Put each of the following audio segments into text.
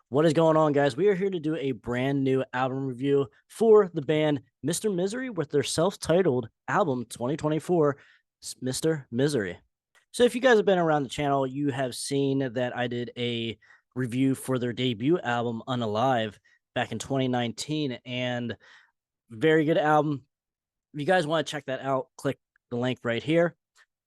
What is going on, guys? We are here to do a brand new album review for the band Mr. Misery with their self titled album 2024, Mr. Misery. So, if you guys have been around the channel, you have seen that I did a review for their debut album, Unalive, back in 2019, and very good album. If you guys want to check that out, click the link right here.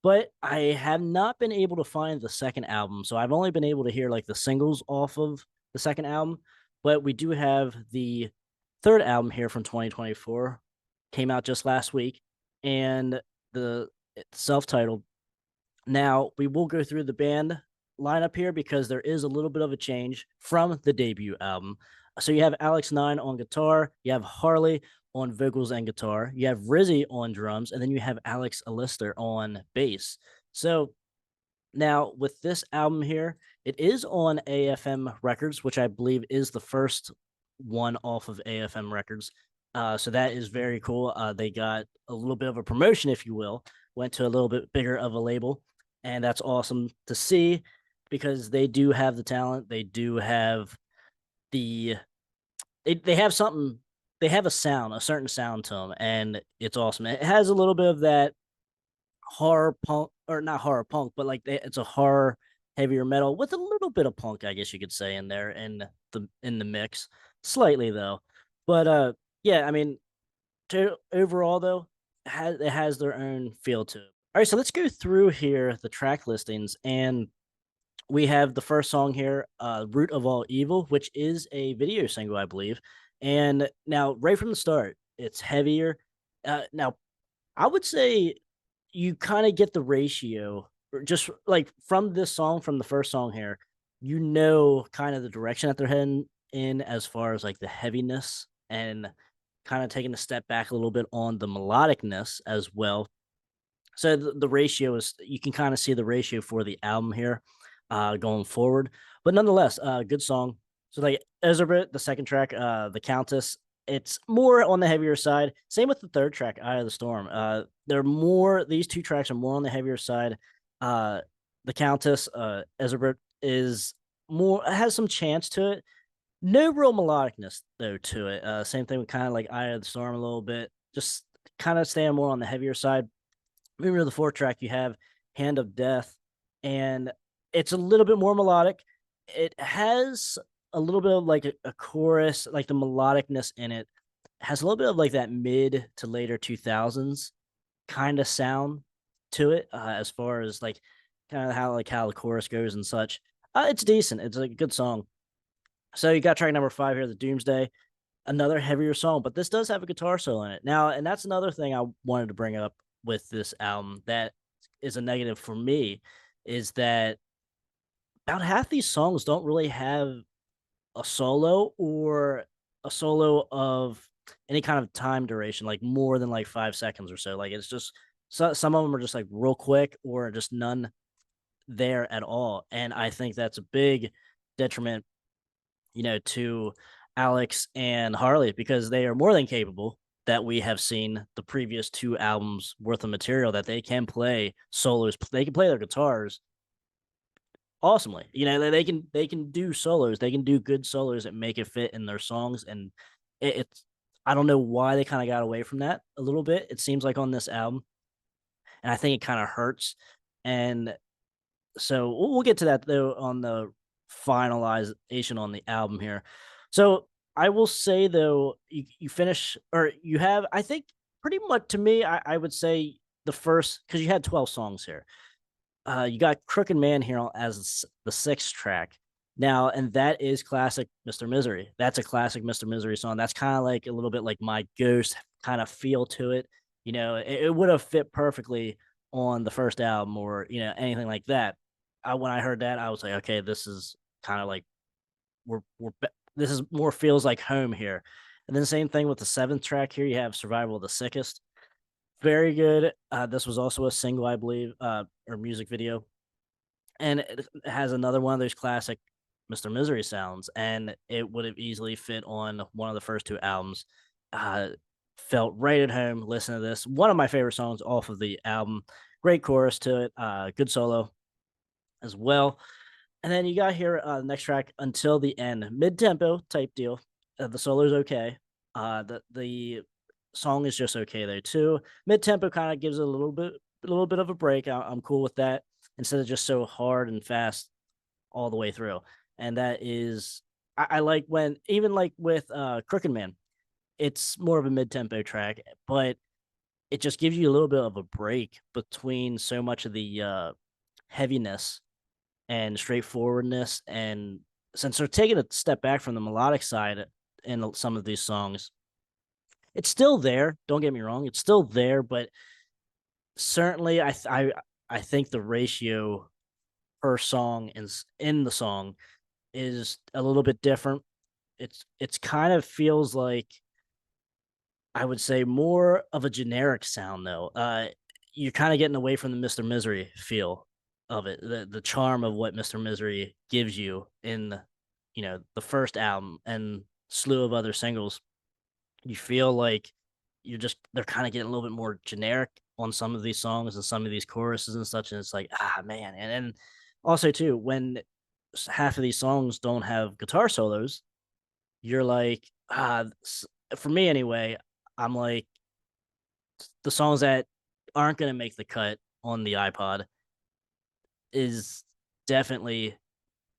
But I have not been able to find the second album. So I've only been able to hear like the singles off of the second album. But we do have the third album here from 2024. Came out just last week. And the it's self-titled. Now we will go through the band lineup here because there is a little bit of a change from the debut album. So you have Alex Nine on guitar, you have Harley on vocals and guitar, you have Rizzy on drums, and then you have Alex Alister on bass. So now with this album here, it is on AFM Records, which I believe is the first one off of AFM Records. So that is very cool. They got a little bit of a promotion, if you will, went to a little bit bigger of a label, and that's awesome to see because they do have the talent. They do have the they have something. They have a sound, a certain sound to them, and it's awesome. It has a little bit of that horror punk, or not horror punk, but like it's a horror heavier metal with a little bit of punk, I guess you could say, in there in the mix, slightly though. But yeah, I mean, overall though, it has their own feel to it. All right, so let's go through here the track listings, and we have the first song here, "Root of All Evil," which is a video single, I believe. And now, right from the start, it's heavier. Now, I would say you kind of get the ratio, or just like from this song, from the first song here, kind of the direction that they're heading in as far as like the heaviness and kind of taking a step back a little bit on the melodicness as well. So the ratio is you can kind of see the ratio for the album here going forward. But nonetheless, good song. So like Ezra, the second track, the Countess, it's more on the heavier side. Same with the third track, Eye of the Storm. They're more these two tracks are more on the heavier side. The Countess, Ezra is more has some chance to it. No real melodicness though to it. Same thing with kind of like Eye of the Storm a little bit. Just kind of staying more on the heavier side. Moving to the fourth track, you have Hand of Death, and it's a little bit more melodic. It has a little bit of like a chorus, like the melodicness in it has a little bit of like that mid to later 2000s kind of sound to it, as far as like kind of how the chorus goes and such. It's decent. It's like a good song. So you got track number 5 here, the Doomsday, another heavier song, but this does have a guitar solo in it. Now, and that's another thing I wanted to bring up with this album that is a negative for me is that about half these songs don't really have a solo or a solo of any kind of time duration, like more than like 5 seconds or so. Like it's just some of them are just like real quick or just none there at all. And I think that's a big detriment, to Alex and Harley because they are more than capable that we have seen the previous 2 albums worth of material that they can play solos. They can play their guitars awesomely. They can do solos. They can do good solos and make it fit in their songs. And it's I don't know why they kind of got away from that a little bit. It seems like on this album, and I think it kind of hurts. And so we'll get to that though on the finalization on the album here. So I will say though, you finish or you have, I think pretty much to me, I would say the first because you had 12 songs here. You got Crooked Man here as the sixth track. Now, and that is classic Mr. Misery. That's a classic Mr. Misery song. That's kind of like a little bit like My Ghost kind of feel to it. It would have fit perfectly on the first album or, anything like that. When I heard that, I was like, okay, this is kind of like we're this is more feels like home here. And then same thing with the seventh track here. You have Survival of the Sickest. Very good. This was also a single, I believe, or music video, and it has another one of those classic Mr. Misery sounds, and it would have easily fit on one of the first 2 albums. Uh, Felt right at home. Listen to this. One of my favorite songs off of the album. Great chorus to it. Good solo as well. And then you got here the next track, Until the End, mid tempo type deal. The solo's okay. The song is just okay there too. Mid tempo kind of gives it a little bit of a break. I'm cool with that instead of just so hard and fast all the way through. And that is, I like when even like with Crooked Man, it's more of a mid tempo track, but it just gives you a little bit of a break between so much of the heaviness and straightforwardness. And since they're taking a step back from the melodic side in some of these songs, it's still there. Don't get me wrong, it's still there, but certainly I think the ratio per song in the song is a little bit different. It's kind of feels like I would say more of a generic sound though. You're kind of getting away from the Mr. Misery feel of it, the charm of what Mr. Misery gives you in the first album and slew of other singles. You feel like they're kind of getting a little bit more generic on some of these songs and some of these choruses and such, and it's like, man. And also too, when half of these songs don't have guitar solos, you're like, for me anyway, I'm like, the songs that aren't going to make the cut on the iPod is definitely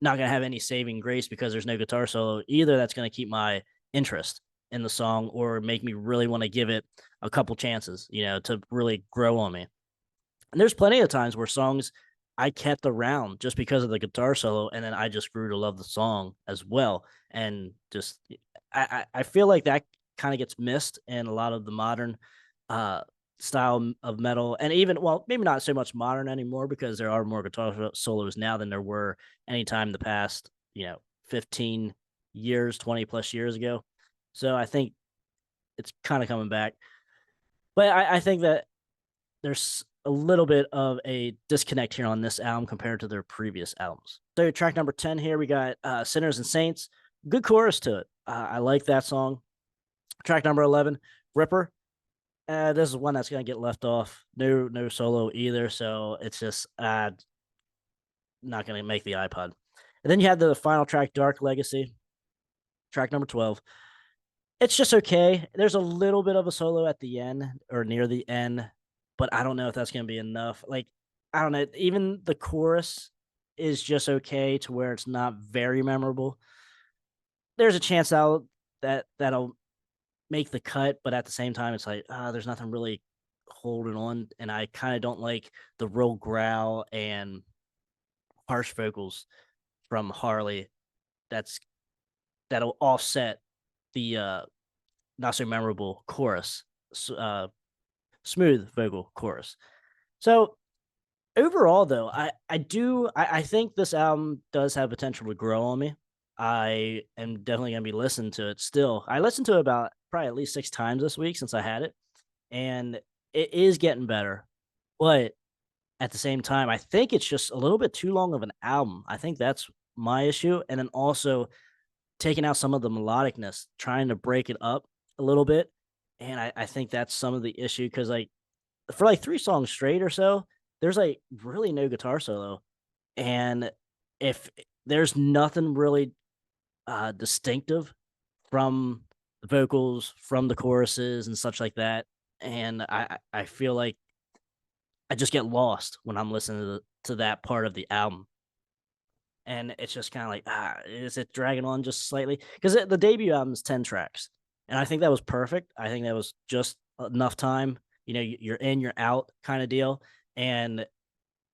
not going to have any saving grace because there's no guitar solo either. That's going to keep my interest in the song or make me really want to give it a couple chances, to really grow on me. And there's plenty of times where songs I kept around just because of the guitar solo, and then I just grew to love the song as well. And just I feel like that kind of gets missed in a lot of the modern uh style of metal, and even, well, maybe not so much modern anymore because there are more guitar solos now than there were anytime in the past 15 years, 20 plus years ago. So I think it's kind of coming back, but I think that there's a little bit of a disconnect here on this album compared to their previous albums. So track number 10 here, we got Sinners and Saints. Good chorus to it. I like that song. Track number 11, Ripper. This is one that's going to get left off. No solo either. So it's just not going to make the iPod. And then you have the final track, Dark Legacy, track number 12. It's just okay. There's a little bit of a solo at the end or near the end, but I don't know if that's going to be enough. Like, I don't know. Even the chorus is just okay to where it's not very memorable. There's a chance that'll make the cut, but at the same time, it's like, there's nothing really holding on. And I kind of don't like the real growl and harsh vocals from Harley. That'll offset the not so memorable chorus, smooth vocal chorus. So overall, though, I think this album does have potential to grow on me. I am definitely gonna be listening to it still. I listened to it about probably at least 6 times this week since I had it, and it is getting better. But at the same time, I think it's just a little bit too long of an album. I think that's my issue, and then also taking out some of the melodicness, trying to break it up a little bit. And I think that's some of the issue because, like, for like 3 songs straight or so, there's like really no guitar solo. And if there's nothing really distinctive from the vocals, from the choruses and such like that, and I feel like I just get lost when I'm listening to that part of the album. And it's just kind of like, is it dragging on just slightly? Because the debut album is 10 tracks, and I think that was perfect. I think that was just enough time. You're in, you're out kind of deal, and a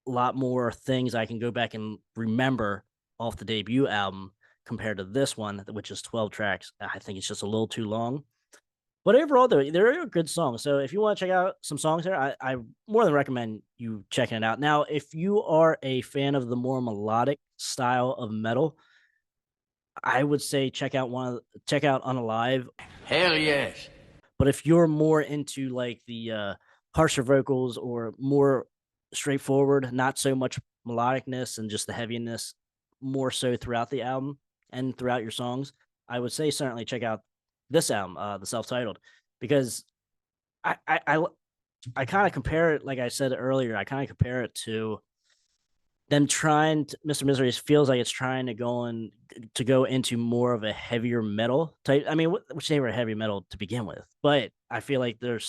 lot more things I can go back and remember off the debut album compared to this one, which is 12 tracks. I think it's just a little too long. But overall, though, they're a good song. So if you want to check out some songs there, I more than recommend you checking it out. Now, if you are a fan of the more melodic style of metal, I would say check out Unalive. Hell yes. But if you're more into like the harsher vocals or more straightforward, not so much melodicness and just the heaviness more so throughout the album and throughout your songs, I would say certainly check out this album, the self-titled, because I I I, I kind of compare it, like I said earlier, I kind of compare it to them trying to, Mr. Misery feels like it's trying to go into more of a heavier metal type. I mean, which they were heavy metal to begin with, but I feel like they're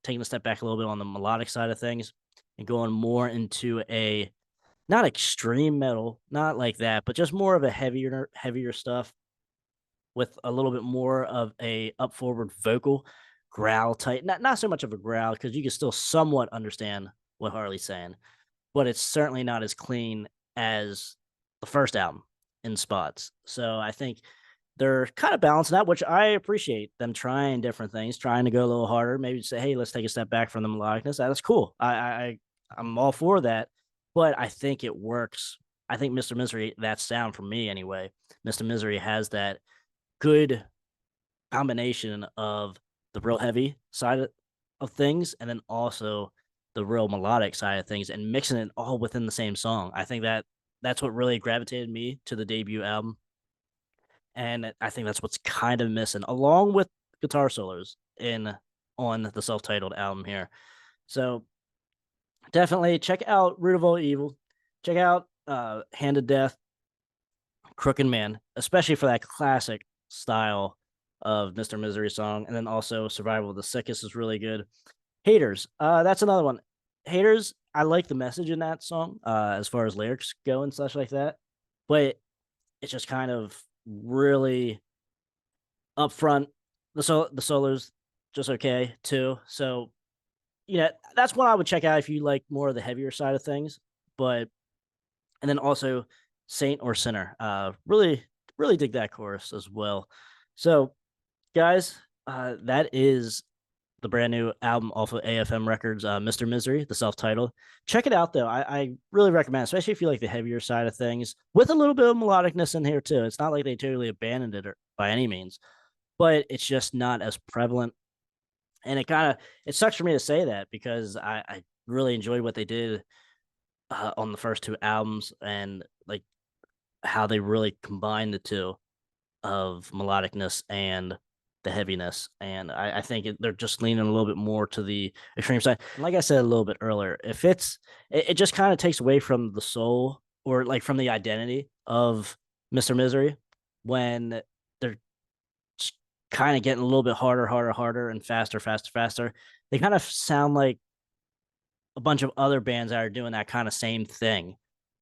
taking a step back a little bit on the melodic side of things and going more into a not extreme metal, not like that, but just more of a heavier stuff with a little bit more of a up forward vocal growl type. Not so much of a growl because you can still somewhat understand what Harley's saying, but it's certainly not as clean as the first album in spots. So I think they're kind of balancing that, which I appreciate them trying different things, trying to go a little harder, maybe say, hey, let's take a step back from the melodicness. That's cool. I'm all for that, but I think it works. I think Mr. Misery, that sound for me anyway, Mr. Misery has that good combination of the real heavy side of things and then also the real melodic side of things and mixing it all within the same song. I think that's what really gravitated me to the debut album. And I think that's what's kind of missing, along with guitar solos in on the self-titled album here. So definitely check out Root of All Evil. Check out Hand of Death, Crooked Man, especially for that classic style of Mr. Misery song. And then also Survival of the Sickest is really good. Haters, that's another one. Haters, I like the message in that song, as far as lyrics go and such like that. But it's just kind of really upfront. The solos just okay too. So that's one I would check out if you like more of the heavier side of things. But and then also Saint or Sinner. Really dig that chorus as well. So guys, that is the brand new album off of AFM Records, Mr. Misery, the self-titled. Check it out though. I really recommend, especially if you like the heavier side of things, with a little bit of melodicness in here too. It's not like they totally abandoned it by any means, but it's just not as prevalent. And it sucks for me to say that because I really enjoyed what they did on the first two albums and like how they really combined the two of melodicness and the heaviness. And I think they're just leaning a little bit more to the extreme side. And like I said a little bit earlier, if it just kind of takes away from the soul or like from the identity of Mr. Misery when they're kind of getting a little bit harder, and faster. They kind of sound like a bunch of other bands that are doing that kind of same thing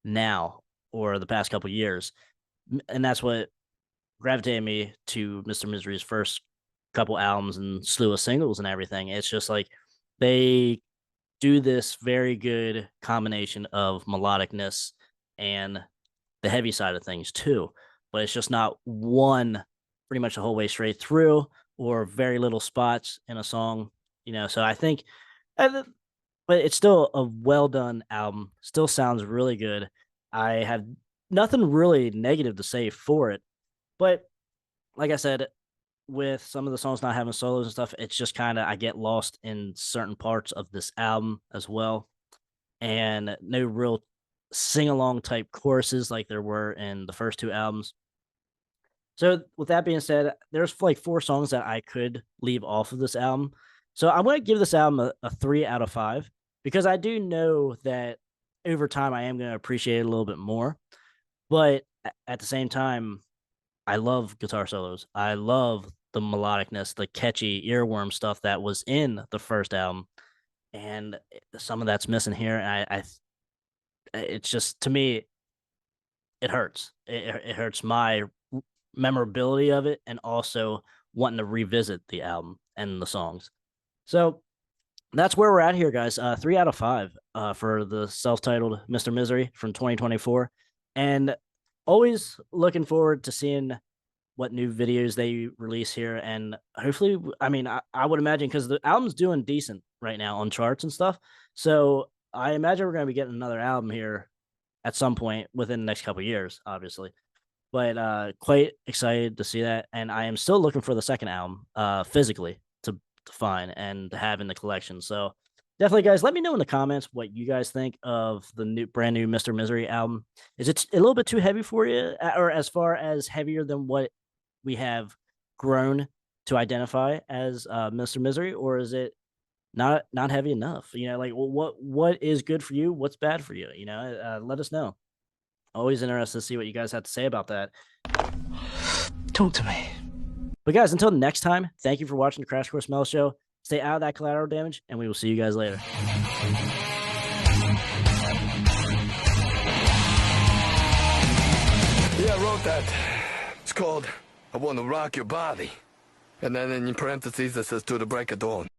now or the past couple years. And that's what gravitated me to Mr. Misery's first couple albums and slew of singles and everything. It's just like they do this very good combination of melodicness and the heavy side of things too. But it's just not one pretty much the whole way straight through or very little spots in a song, So I think, but it's still a well done album. Still sounds really good. I have nothing really negative to say for it. But like I said, with some of the songs not having solos and stuff, it's just kind of I get lost in certain parts of this album as well. And no real sing along type choruses like there were in the first two albums. So with that being said, there's like four songs that I could leave off of this album. So I'm going to give this album a 3 out of 5 because I do know that over time I am going to appreciate it a little bit more. But at the same time, I love guitar solos. I love the melodicness, the catchy earworm stuff that was in the first album, and some of that's missing here. And it's just to me, it hurts. It hurts my memorability of it, and also wanting to revisit the album and the songs. So that's where we're at here, guys. 3 out of 5 for the self-titled Mr. Misery from 2024, and always looking forward to seeing what new videos they release here. And hopefully, I mean, I would imagine because the album's doing decent right now on charts and stuff. So I imagine we're going to be getting another album here at some point within the next couple of years, obviously. But quite excited to see that. And I am still looking for the second album physically to find and to have in the collection. So definitely, guys, let me know in the comments what you guys think of the brand new Mr. Misery album. Is it a little bit too heavy for you, or as far as heavier than what we have grown to identify as Mr. Misery, or is it not heavy enough. Like, well, what is good for you? What's bad for you? Let us know. Always interested to see what you guys have to say about that. Talk to me. But guys, until next time, thank you for watching the Crash Course Metal Show. Stay out of that collateral damage, and we will see you guys later. Yeah, I wrote that. It's called I Want to Rock Your Body. And then in parentheses it says to the break of dawn.